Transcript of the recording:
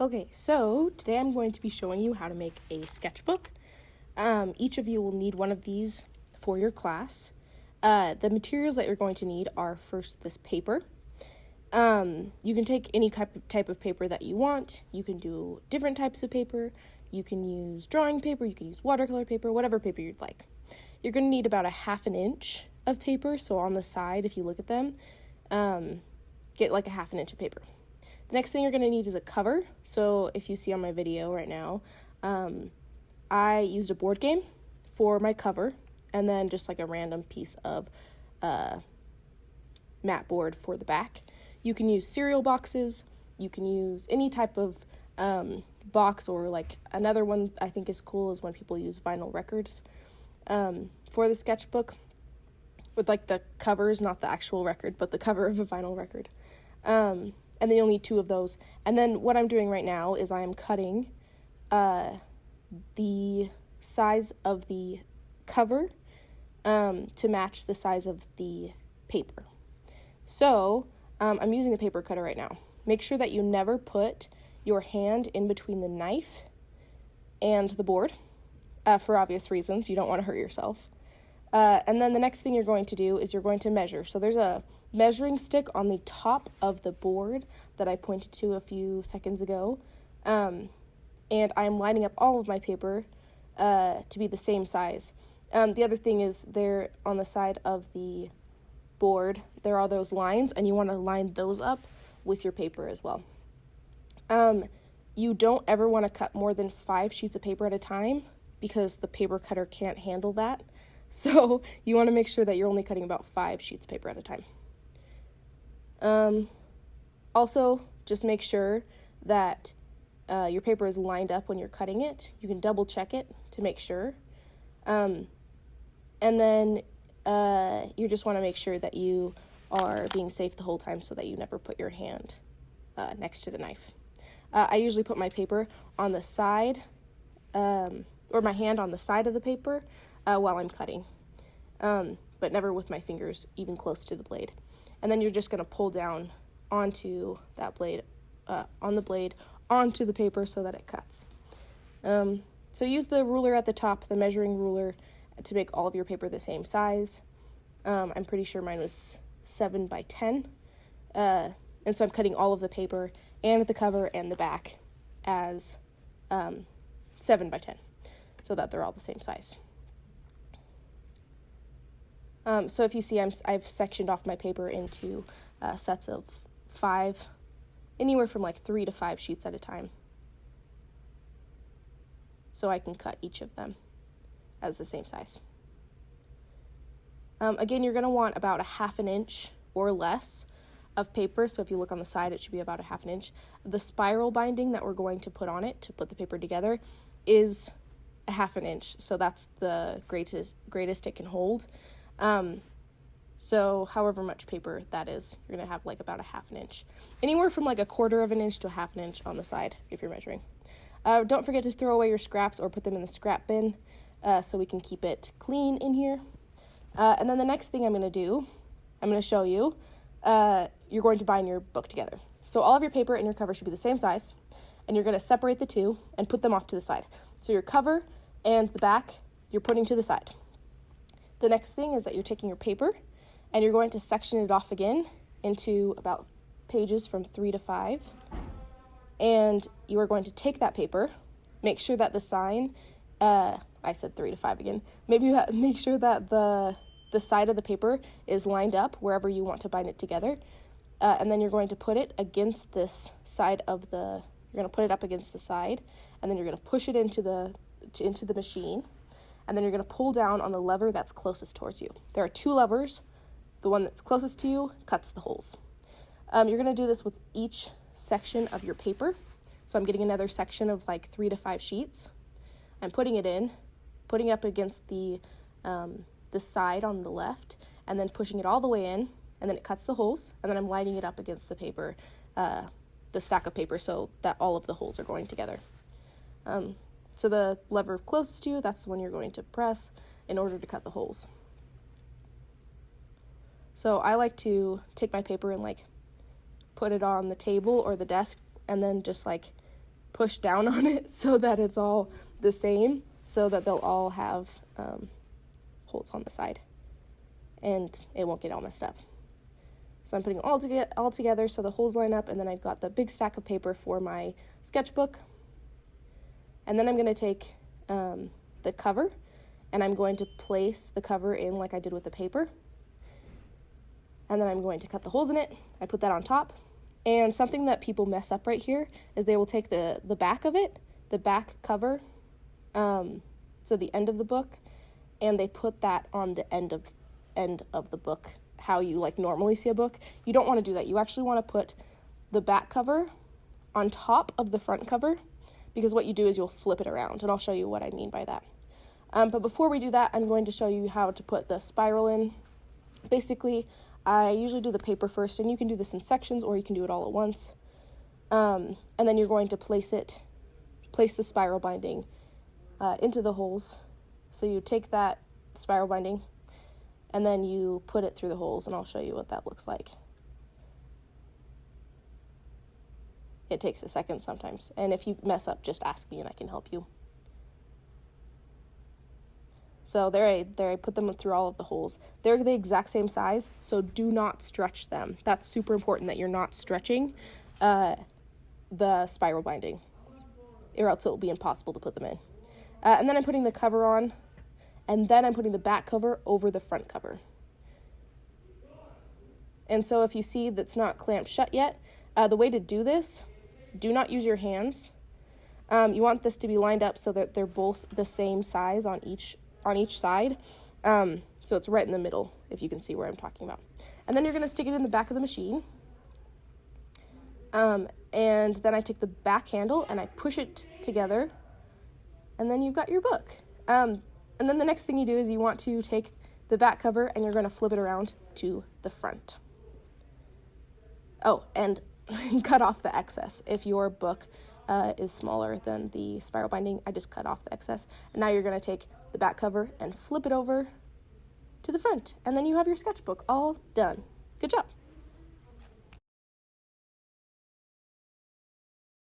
Okay, so today I'm going to be showing you how to make a sketchbook. Each of you will need one of these for your class. The materials that you're going to need are first this paper. You can take any type of paper that you want. You can do different types of paper. You can use drawing paper, you can use watercolor paper, whatever paper you'd like. You're going to need about 1/2 inch of paper, so on the side, if you look at them, get like 1/2 inch of paper. The next thing you're going to need is a cover. So if you see on my video right now, I used a board game for my cover, and then just like a random piece of mat board for the back. You can use cereal boxes. You can use any type of box, or like another one I think is cool is when people use vinyl records for the sketchbook, with like the covers, not the actual record, but the cover of a vinyl record. And then you'll need 2 of those. And then what I'm doing right now is I am cutting the size of the cover to match the size of the paper. So I'm using the paper cutter right now. Make sure that you never put your hand in between the knife and the board for obvious reasons. You don't want to hurt yourself. And then the next thing you're going to do is you're going to measure. So there's a measuring stick on the top of the board that I pointed to a few seconds ago. And I'm lining up all of my paper to be the same size. The other thing is there on the side of the board, there are those lines, and you want to line those up with your paper as well. You don't ever want to cut more than 5 sheets of paper at a time because the paper cutter can't handle that. So you want to make sure that you're only cutting about 5 sheets of paper at a time. Also, just make sure that your paper is lined up when you're cutting it. You can double check it to make sure. And then you just want to make sure that you are being safe the whole time so that you never put your hand next to the knife. I usually put my paper on the side, or my hand on the side of the paper while I'm cutting, but never with my fingers even close to the blade. And then you're just going to pull down onto that blade, onto the paper so that it cuts. So use the ruler at the top, the measuring ruler, to make all of your paper the same size. I'm pretty sure mine was 7 by 10. And so I'm cutting all of the paper and the cover and the back as 7 by 10, so that they're all the same size. So if you see, I've sectioned off my paper into sets of 5, anywhere from like 3 to 5 sheets at a time, so I can cut each of them as the same size. Again, you're going to want about 1/2 inch or less of paper, so if you look on the side, it should be about 1/2 inch. The spiral binding that we're going to put on it to put the paper together is 1/2 inch, so that's the greatest it can hold. So however much paper that is, you're going to have like about 1/2 inch. Anywhere from like 1/4 inch to 1/2 inch on the side if you're measuring. Don't forget to throw away your scraps or put them in the scrap bin so we can keep it clean in here. And then the next thing I'm going to do, I'm going to show you, you're going to bind your book together. So all of your paper and your cover should be the same size, and you're going to separate the two and put them off to the side. So your cover and the back, you're putting to the side. The next thing is that you're taking your paper and you're going to section it off again into about pages from 3 to 5. And you are going to take that paper, make sure that the sign, I said 3 to 5 again, make sure that the side of the paper is lined up wherever you want to bind it together. And then you're going to put it against this side of you're going to put it up against the side, and then you're going to push it into the machine. And then you're going to pull down on the lever that's closest towards you. There are 2 levers. The one that's closest to you cuts the holes. You're going to do this with each section of your paper. So I'm getting another section of like 3 to 5 sheets. I'm putting it in, putting it up against the side on the left, and then pushing it all the way in, and then it cuts the holes, and then I'm lining it up against the paper, the stack of paper, so that all of the holes are going together. So the lever closest to you, that's the one you're going to press in order to cut the holes. So I like to take my paper and like put it on the table or the desk, and then just like push down on it so that it's all the same, so that they'll all have holes on the side and it won't get all messed up. So I'm putting it all together so the holes line up, and then I've got the big stack of paper for my sketchbook. And then I'm going to take the cover, and I'm going to place the cover in like I did with the paper. And then I'm going to cut the holes in it. I put that on top. And something that people mess up right here is they will take the back of it, the back cover, so the end of the book, and they put that on the end of the book, how you like normally see a book. You don't want to do that. You actually want to put the back cover on top of the front cover, because what you do is you'll flip it around, and I'll show you what I mean by that. But before we do that, I'm going to show you how to put the spiral in. Basically, I usually do the paper first, and you can do this in sections or you can do it all at once. And then you're going to place the spiral binding into the holes. So you take that spiral binding and then you put it through the holes, and I'll show you what that looks like. It takes a second sometimes, and if you mess up, just ask me and I can help you. So there I put them through all of the holes. They're the exact same size, so do not stretch them. That's super important that you're not stretching the spiral binding, or else it will be impossible to put them in. And then I'm putting the cover on, and then I'm putting the back cover over the front cover. And so if you see that's not clamped shut yet, the way to do this, do not use your hands. You want this to be lined up so that they're both the same size on each side. So it's right in the middle, if you can see where I'm talking about. And then you're going to stick it in the back of the machine. And then I take the back handle and I push it together, and then you've got your book. And then the next thing you do is you want to take the back cover and you're going to flip it around to the front. Oh, and cut off the excess. If your book is smaller than the spiral binding, I just cut off the excess. And now you're going to take the back cover and flip it over to the front. And then you have your sketchbook all done. Good job.